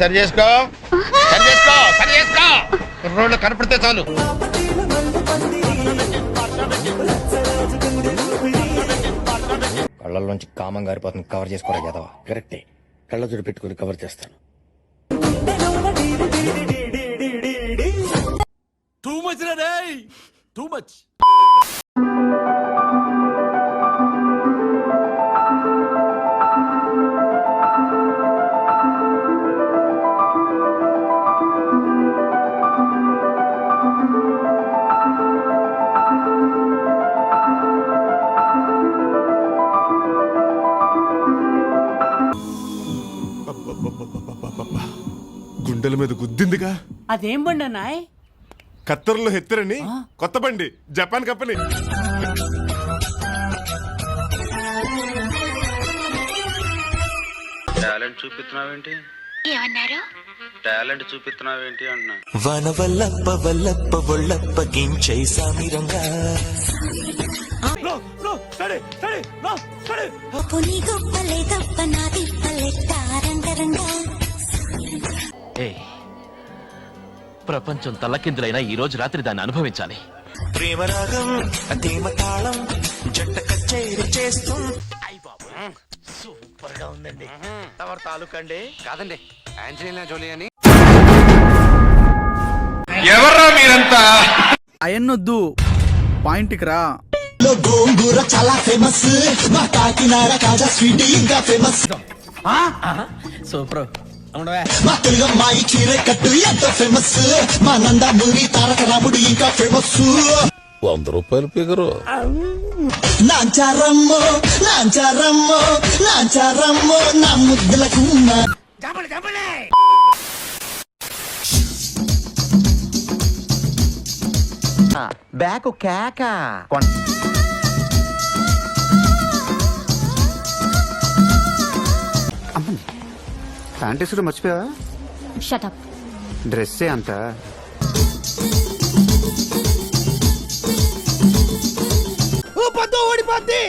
సరి చేసుకో సరి చేసుకో సరి చేసుకో రోడ్లు కనపడితే చాలు. కళ్ళల్లోంచి కామం గారిపోతుంది, కవర్ చేసుకోరా యాదవ. కరెక్టే, కళ్ళజోడు పెట్టుకుని కవర్ చేస్తాను. టూ మచ్ రే, టూ మచ్. గుండెల మీద గుద్దిందిగా. అదేం బండి అన్నాయ్? కత్తర్లో హెత్తరని కొత్త బండి, జపాన్ కంపెనీ. టాలెంట్ చూపిస్తున్నావేంటి? ఏమన్నారు? టాలెంట్ చూపిస్తున్నావేంటి అన్నా. వన వల్లప్ప వల్లప్ప ఒళ్ళప్ప గించై సామిరంగా పుని గొప్పలే తప్ప నాది పల్లెట్టారంగరంగా. ప్రపంచం తల్లకిందులైనా ఈ రోజు రాత్రి దాన్ని అనుభవించాలి. ప్రేమరాగం తేమ తాళం జంట కచేరీ చేస్తూ. సూపర్ గా ఉందండి. ఎవరు తాలూకండి? కాదండి, ఆంజలీనా జోలీ అని. ఎవర్రా మీరంతా? అయన్నొద్దు, పాయింట్కి రా. గోంగూర చాలా ఫేమస్, మా కాకినాడ కాజా స్వీట్ ఇంకా ఫేమస్. సూపర్. మా తెలుగమ్మాయి చీర కట్టు ఎంత ఫేమస్, మా నందమూరి తారక రాముడు ఇంకా ఫేమస్. 100 రూపాయలు ఫిగరు. నాంచారమ్మో నాంచారమ్మో నాంచారమ్మో నా ముద్దులకు బ్యాక్ కేక. ప్యాంటీసులు మర్చిపోయావా? షటప్. డ్రెస్సే అంత. ఓడిపోద్ది.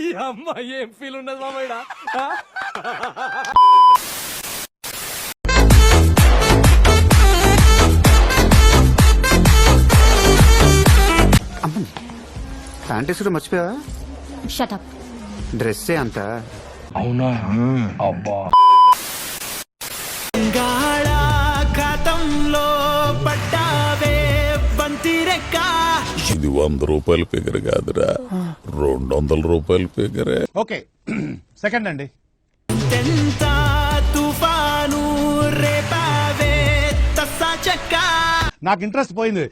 ఈ అమ్మాయి ఏం ఫీల్ ఉన్నది మామయ్య? ప్యాంటీసులు మర్చిపోయావా? షటప్. డ్రెస్సే అంత. అవునా? అబ్బా. ఖాతంలో పట్టావే బంతి రెక్క. ఇది 100 రూపాయల ఫిగర్ కాదురా, 200 రూపాయల ఫిగరే. ఓకే, సెకండ్ అండి. ఎంత తుఫాను రేపావే తస్సా చెక్క. నాకు ఇంట్రెస్ట్ పోయింది.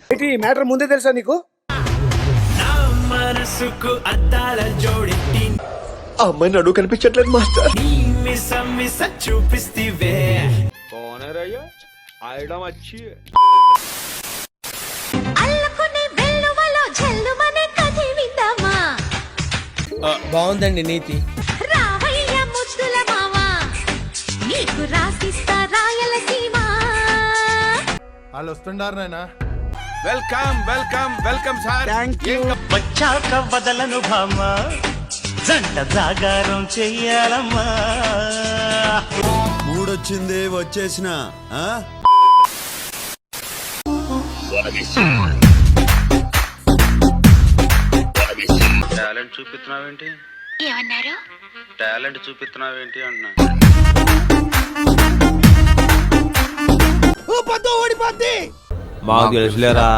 మ్యాటర్ ముందే తెలుసా నీకు? నా మనసుకు అద్దాల జోడెట్టి ఆ అమ్మాయి నడువు కనిపించట్లేదు మాస్టర్. నీ మిస మిస చూపిస్తివే. అల్లుకునే వెల్లువలో జల్లుమనే కథ విందామా? బాగుందండి నీతి. రావయ్య ముద్దుల మావా, నీకు రాసిస్తా రాయలసీమ. వాళ్ళు వస్తుండారు నాయనా. Welcome welcome welcome sir. వచ్చాక వదలను భామ, జంట జాగారం చెయ్యాలమ్మా. మూడొచ్చింది వచ్చేసిన. టాలెంట్ చూపిస్తున్నావేంటి? ఏమన్నారు? టాలెంట్ చూపిస్తున్నావేంటి అన్నా. ఓడిపోద్ది. మాకు తెలుసులేరా.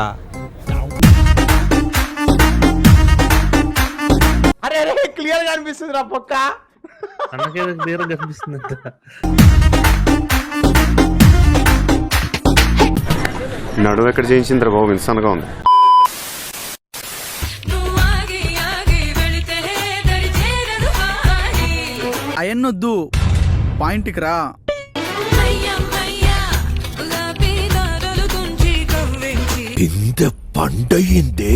అరే అరే, క్లియర్ గా అనిపిస్తుంది రా పక్క. క్లియర్ కనిపిస్తుంది. నడువు ఎక్కడ చేయించిందిరా బాబు, ఇన్సాన్గా ఉంది. అయన్నొద్దు, పాయింట్కి రా. ఇంత పండయిందే.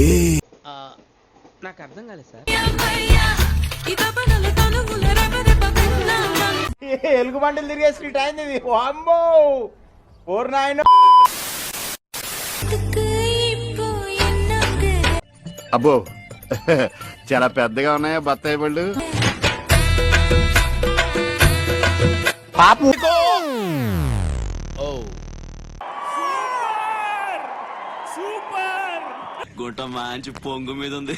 నాకు అర్థం కాలేదు సార్. ఎలుగు బండిలు తిరిగే స్ట్రీట్ అయింది ఇది. అమ్మో ఓర్ నాయన. అబ్బో చాలా పెద్దగా ఉన్నాయా బత్తాయి పళ్ళు? పాపం గుంట మంచి పొంగు మీద ఉంది.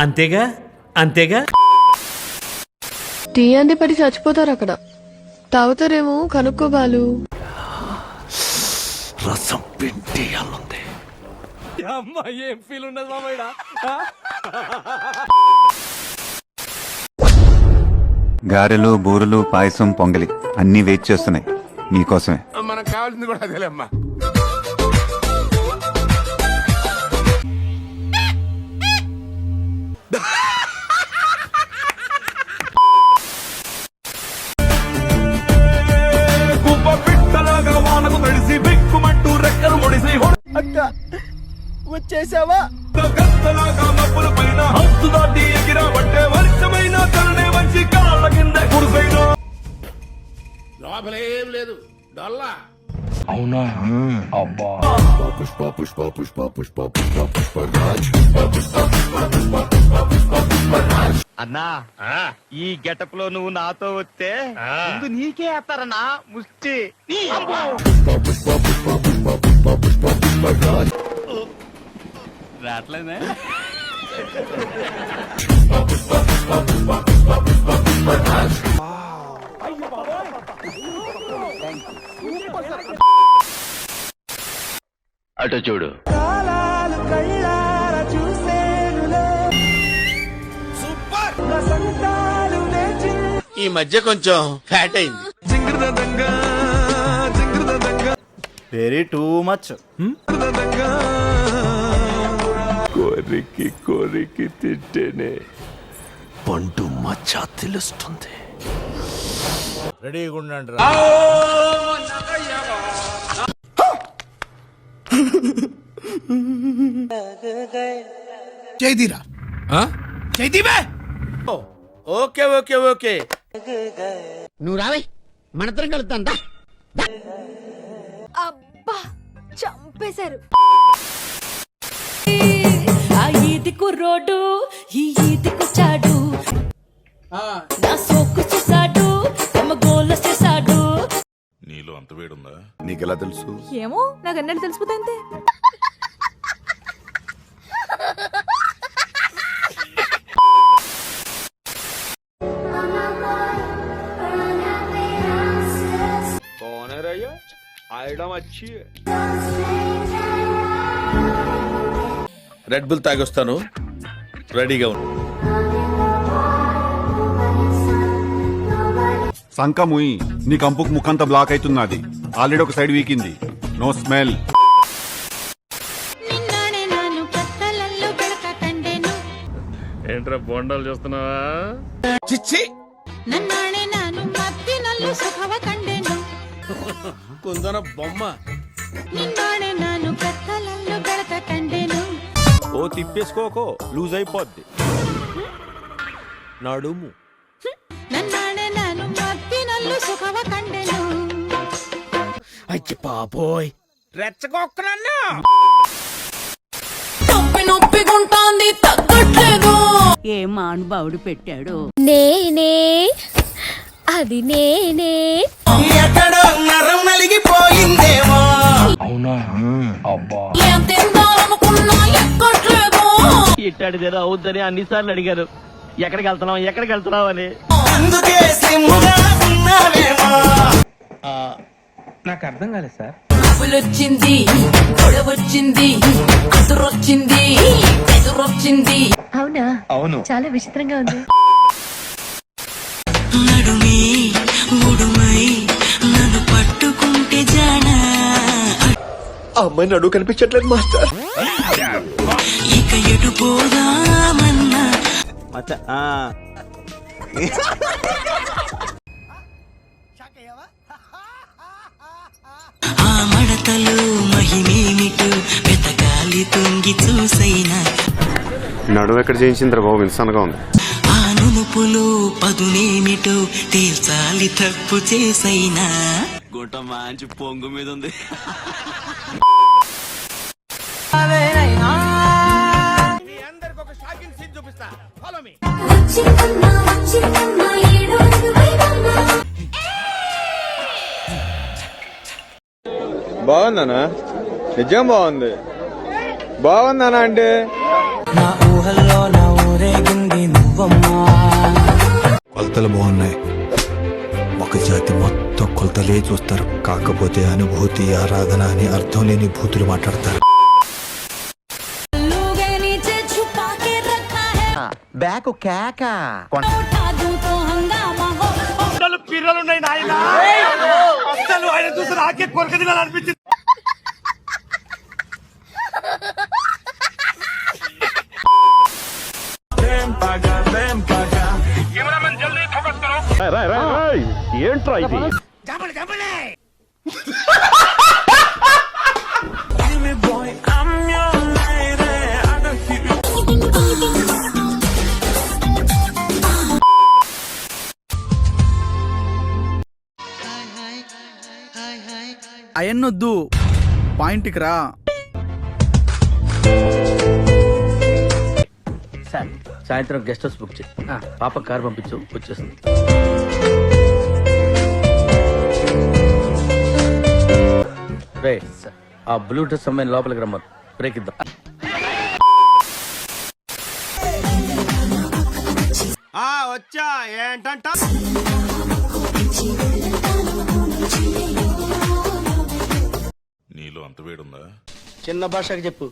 అంతేగా అంతేగా. టీ అంది పడి చచ్చిపోతారు అక్కడ. తాగుతారేమో కనుక్కోబాలు. రసం పిండి అల్లుంది. అమ్మాయి ఏం ఫీల్ ఉన్నది మామయ్య. గారెలు, బూరెలు, పాయసం, పొంగలి అన్నీ వెయిట్ చేస్తున్నాయి మీకోసమే. మనకు కావాల్సింది కూడా అదేలేమ్మా. అక్క వచ్చేసావా? లోపలేం లేదు డొల్లా. అన్నా ఈ గెటప్ లో నువ్వు నాతో వస్తే ముందు నీకే వేస్తారన్నా ముష్టి. రాట్లేదే. అటు చూడు. ఈ మధ్య కొంచెం ఫ్యాట్ అయింది. Very too much. కోరికి కోరికి తింటేనే పండు మచ్చ తెలుస్తుంది. రెడీగా ఉండండి రా. చేదీరా చేదీబే. Okay okay okay. నువ్వు రావే మనద్దరం కలుద్దాం. అబ్బా చంపేశారు. ఆ ఈదికు రోడ్డు ఈ ఈదికొచ్చాడు. నా సోకు చేశాడు తమ గోల చేశాడు. నీలో అంత వేడుందా? నీకెలా తెలుసు? ఏమో నాకు అన్నట్టు తెలిసిపోతే. రెడ్ బుల్ తాగొస్తాను, రెడీగా ఉండు. సంకముయి నీ కంపుకు ముఖంతా బ్లాక్ అవుతున్నది. ఆల్రెడీ ఒక సైడ్ వీకింది. No smell. నిన్ననే నాను కత్తలల్లో గడక కండెను. ఏంట్రా బొండాలు చూస్తున్నావా? చిచ్చి నన్నానే నాను మత్తినల్లు సుఖవ కండెను. కుందన బొమ్మ. నిన్నానే నాను కత్తలల్లో గడక కండెను. ఓ తిప్పేసుకోకో లూజ్ అయిపోద్ది నడుము. నన్నానే నాను మత్తినల్లు సుఖవ కండెను. అయ్యి పాపోయ్ రెచ్చగొక్కనన్నా. నొప్పి నొప్పిగుంటాంది తగ్గట్లేదు. ఏ మానుభావుడు పెట్టాడు. నేనే అది నేనే. ఎక్కడో నరం నలిగిపోయిందేమో. ఏం తిందామనుకున్నా ఎక్కట్లేదు. ఇట్టాడిదేదో అవుద్దని అన్నిసార్లు అడిగారు. ఎక్కడికి వెళ్తున్నావు అని. అందుకే సిమ్ముగా ఉన్నావేమో. నాకు అర్థం కాలేదు సార్. వచ్చింది గొడవచ్చింది అదురొచ్చింది ఎదురొచ్చింది. అవునా? అవును. చాలా విచిత్రంగా ఉంది. నడుమే ఉడుమై నన్ను పట్టుకుంటే జానా. అమ్మాయి నడువు కనిపించట్లేదు మాస్టర్. ఇక ఎటు పోదామన్నా. ఆ మడతలు మహిమేమిటో వెతకాలి తొంగి చూసైనా. నడువు ఎక్కడ చేయించిందిరా బాబు? ఇన్సన్గా ఉంది. ఆ నునుపులు పదునేమిటో తేల్చాలి తప్పు చేసైనా. గుంట మంచి పొంగు మీద ఉంది. మీ అందరికి స్వామి బాగుందనా నిజం బాగుంది బాగుందనా అంటే కొలతలు బాగున్నాయి. ఒక జాతి మొత్తం కొలతలే చూస్తారు. కాకపోతే అనుభూతి, ఆరాధన అని అర్థం లేని భూతులు మాట్లాడతారు. బ్యాక్ కేక పిల్లలున్నాయి నాయన అసలు ఆయన చూసి నాకే కొరక తినాలనిపించింది. ఏంట్రా ఇది అయన్నొద్దు పాయింట్కి రా. సార్ సాయంత్రం గెస్ట్ హౌస్ బుక్ చేయి. పాప కార్ పంపించు, వచ్చేస్తుంది. రే ఆ బ్లూ డ్రెస్ అమ్మాయిని లోపలికి రమ్మను, బ్రేక్ ఇద్దాం. వచ్చా ఏంటంట నీలో అంత వేడుందా? చిన్న భాషకి చెప్పు.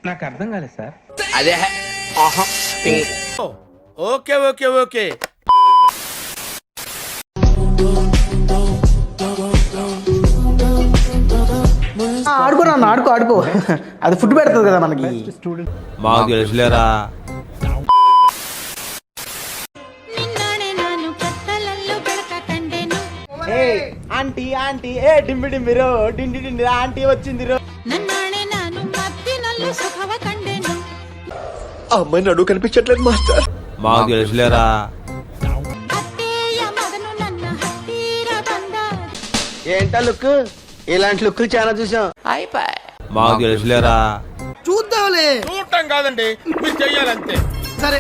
నాకు అర్థం కాలేదు సార్. అదే ఓకే ఓకే ఓకే ఆడుకో నాన్న, ఆడుకో ఆడుకో. అది ఫుడ్ పెడుతుంది కదా మనకి. మాకు తెలుసులేరా. ఆంటీ ఆంటీ ఏ డింబి డింబిరో డిండి డిండి ఆంటీ వచ్చిందిరో. అమ్మాయి నడు కనిపించట్లేదు మాస్టర్. మాకు తెలుసులేరా. ఏంటా లుక్? ఇలాంటి లుక్లు చాలా చూసాం. మాకు తెలుసులేరా. చూడటం కాదండి, మీరు చెయ్యాలంతే. సరే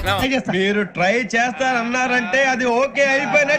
మీరు ట్రై చేస్తారన్నారంటే అది ఓకే అయిపోయిన